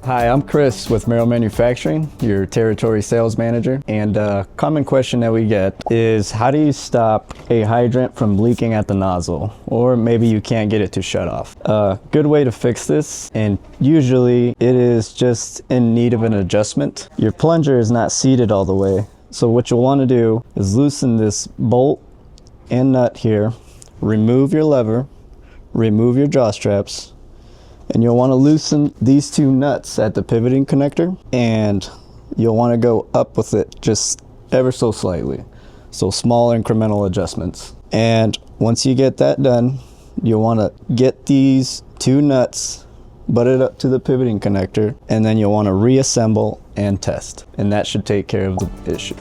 Hi, I'm Chris with Merrill Manufacturing, your territory sales manager. And a common question that we get is, how do you stop a hydrant from leaking at the nozzle? Or maybe you can't get it to shut off. A good way to fix this, and usually it is just in need of an adjustment. Your plunger is not seated all the way. So what you'll want to do is loosen this bolt and nut here, remove your lever, remove your jaw straps, and you'll want to loosen these two nuts at the pivoting connector, and you'll want to go up with it just ever so slightly. So small incremental adjustments. And once you get that done, you'll want to get these two nuts butted up to the pivoting connector, and then you'll want to reassemble and test. And that should take care of the issue.